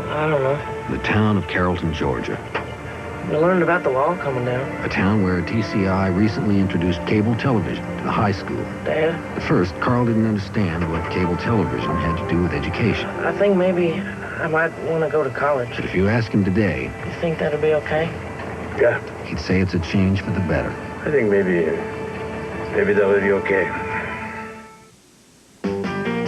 I don't know. The town of Carrollton, Georgia. We learned about the wall coming down. A town where TCI recently introduced cable television to the high school. Dad? At first, Carl didn't understand what cable television had to do with education. I think maybe I might want to go to college. But if you ask him today... You think that'll be okay? Yeah. He'd say it's a change for the better. I think maybe that'll be okay.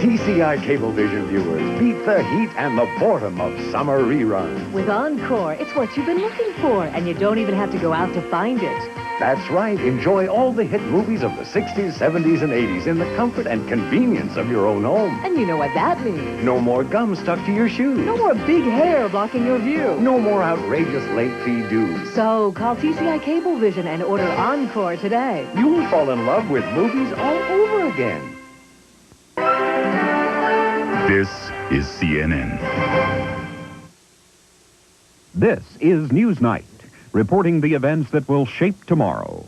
TCI Cablevision viewers, beat the heat and the boredom of summer reruns. With Encore, it's what you've been looking for, and you don't even have to go out to find it. That's right. Enjoy all the hit movies of the 60s, 70s, and 80s in the comfort and convenience of your own home. And you know what that means. No more gum stuck to your shoes. No more big hair blocking your view. No more outrageous late fee dues. So, call TCI Cablevision and order Encore today. You'll fall in love with movies all over again. This is CNN. This is Newsnight, reporting the events that will shape tomorrow.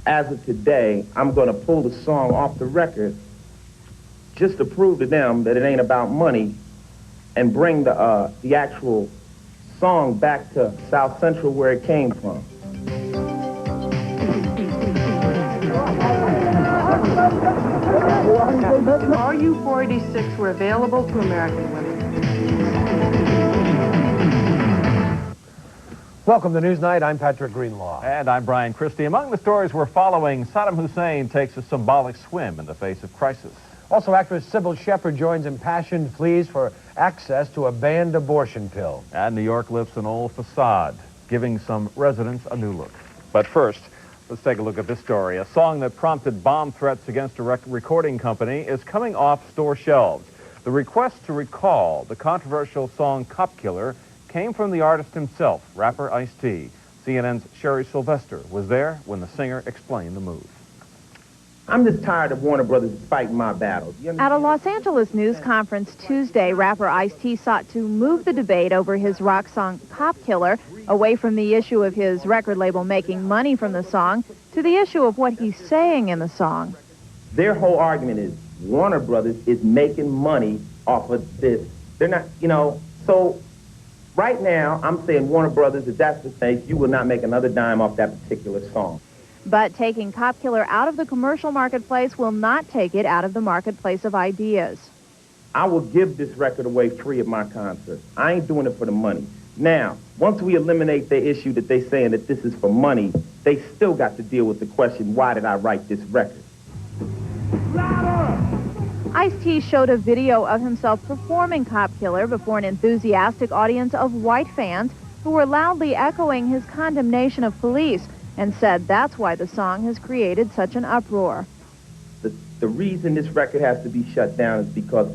As of today, I'm going to pull the song off the record just to prove to them that it ain't about money and bring the actual song back to South Central where it came from. RU-486 were available to American women. Welcome to Newsnight. I'm Patrick Greenlaw. And I'm Brian Christie. Among the stories we're following, Saddam Hussein takes a symbolic swim in the face of crisis. Also, actress Sybil Shepherd joins impassioned pleas for access to a banned abortion pill. And New York lifts an old facade, giving some residents a new look. But first, let's take a look at this story. A song that prompted bomb threats against a recording company is coming off store shelves. The request to recall the controversial song Cop Killer came from the artist himself, rapper Ice-T. CNN's Sherry Sylvester was there when the singer explained the move. I'm just tired of Warner Brothers fighting my battles. At a Los Angeles news conference Tuesday, rapper Ice-T sought to move the debate over his rock song Cop Killer away from the issue of his record label making money from the song to the issue of what he's saying in the song. Their whole argument is Warner Brothers is making money off of this. They're not, so right now I'm saying Warner Brothers, if that's the case, you will not make another dime off that particular song. But taking Cop Killer out of the commercial marketplace will not take it out of the marketplace of ideas. I will give this record away free at my concert. I ain't doing it for the money. Now, once we eliminate the issue that they saying that this is for money, they still got to deal with the question, why did I write this record? Ice-T showed a video of himself performing Cop Killer before an enthusiastic audience of white fans who were loudly echoing his condemnation of police and said that's why the song has created such an uproar. The reason this record has to be shut down is because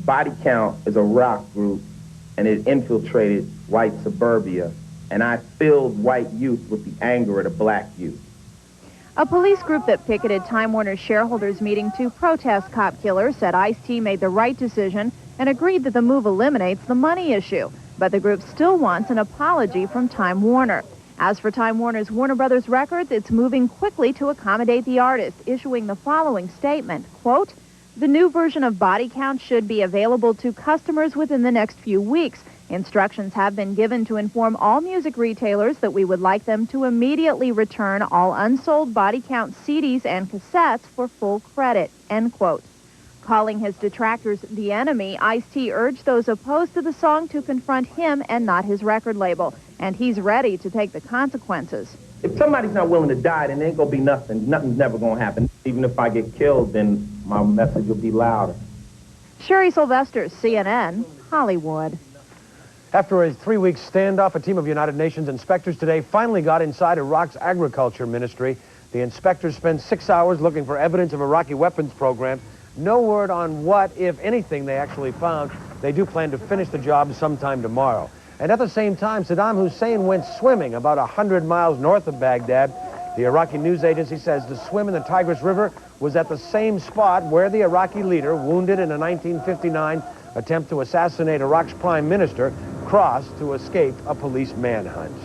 Body Count is a rock group and it infiltrated white suburbia, and I filled white youth with the anger of the black youth. A police group that picketed Time Warner's shareholders meeting to protest Cop Killer said Ice-T made the right decision and agreed that the move eliminates the money issue. But the group still wants an apology from Time Warner. As for Time Warner's Warner Brothers Records, it's moving quickly to accommodate the artist, issuing the following statement, quote, "The new version of Body Count should be available to customers within the next few weeks. Instructions have been given to inform all music retailers that we would like them to immediately return all unsold Body Count CDs and cassettes for full credit," end quote. Calling his detractors the enemy, Ice-T urged those opposed to the song to confront him and not his record label, and he's ready to take the consequences. If somebody's not willing to die, then there ain't gonna be nothing. Nothing's never gonna happen. Even if I get killed, then my message will be louder. Sherry Sylvester, CNN, Hollywood. After a 3-week standoff, a team of United Nations inspectors today finally got inside Iraq's agriculture ministry. The inspectors spent 6 hours looking for evidence of Iraqi weapons programs. No word on what, if anything, they actually found. They do plan to finish the job sometime tomorrow. And at the same time, Saddam Hussein went swimming about 100 miles north of Baghdad. The Iraqi news agency says the swim in the Tigris River was at the same spot where the Iraqi leader, wounded in a 1959 attempt to assassinate Iraq's prime minister, crossed to escape a police manhunt.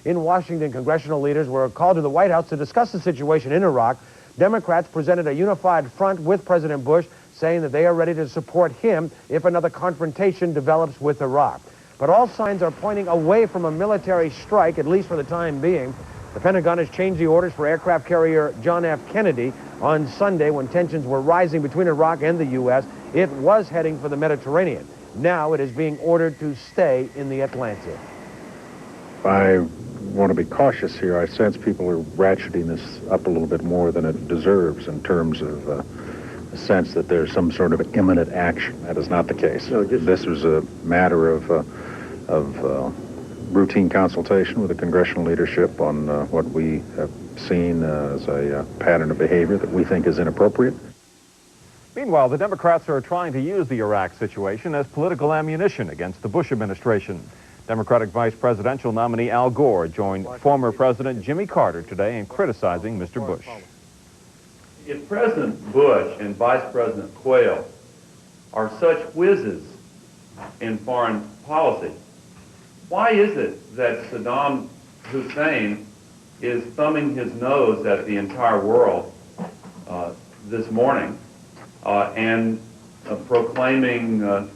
In Washington, congressional leaders were called to the White House to discuss the situation in Iraq. Democrats presented a unified front with President Bush, saying that they are ready to support him if another confrontation develops with Iraq. But all signs are pointing away from a military strike, at least for the time being. The Pentagon has changed the orders for aircraft carrier John F. Kennedy on Sunday when tensions were rising between Iraq and the U.S. It was heading for the Mediterranean. Now it is being ordered to stay in the Atlantic. I want to be cautious here. I sense people are ratcheting this up a little bit more than it deserves in terms of a sense that there's some sort of imminent action. That is not the case. No, this was a matter of routine consultation with the congressional leadership on what we have seen as a pattern of behavior that we think is inappropriate. Meanwhile, the Democrats are trying to use the Iraq situation as political ammunition against the Bush administration. Democratic Vice Presidential nominee Al Gore joined former President Jimmy Carter today in criticizing Mr. Bush. If President Bush and Vice President Quayle are such whizzes in foreign policy, why is it that Saddam Hussein is thumbing his nose at the entire world this morning and proclaiming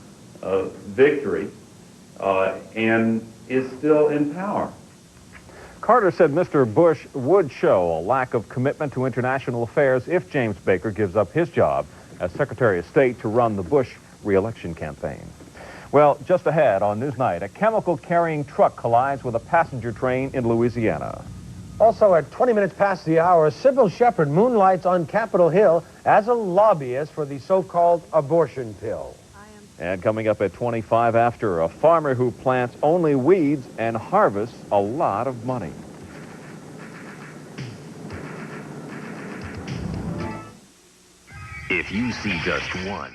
victory and is still in power? Carter said Mr. Bush would show a lack of commitment to international affairs if James Baker gives up his job as Secretary of State to run the Bush re-election campaign. Well, just ahead on Newsnight, a chemical-carrying truck collides with a passenger train in Louisiana. Also, at 20 minutes past the hour, Sybil Shepherd moonlights on Capitol Hill as a lobbyist for the so-called abortion pill. And coming up at 25 after, a farmer who plants only weeds and harvests a lot of money. If you see just one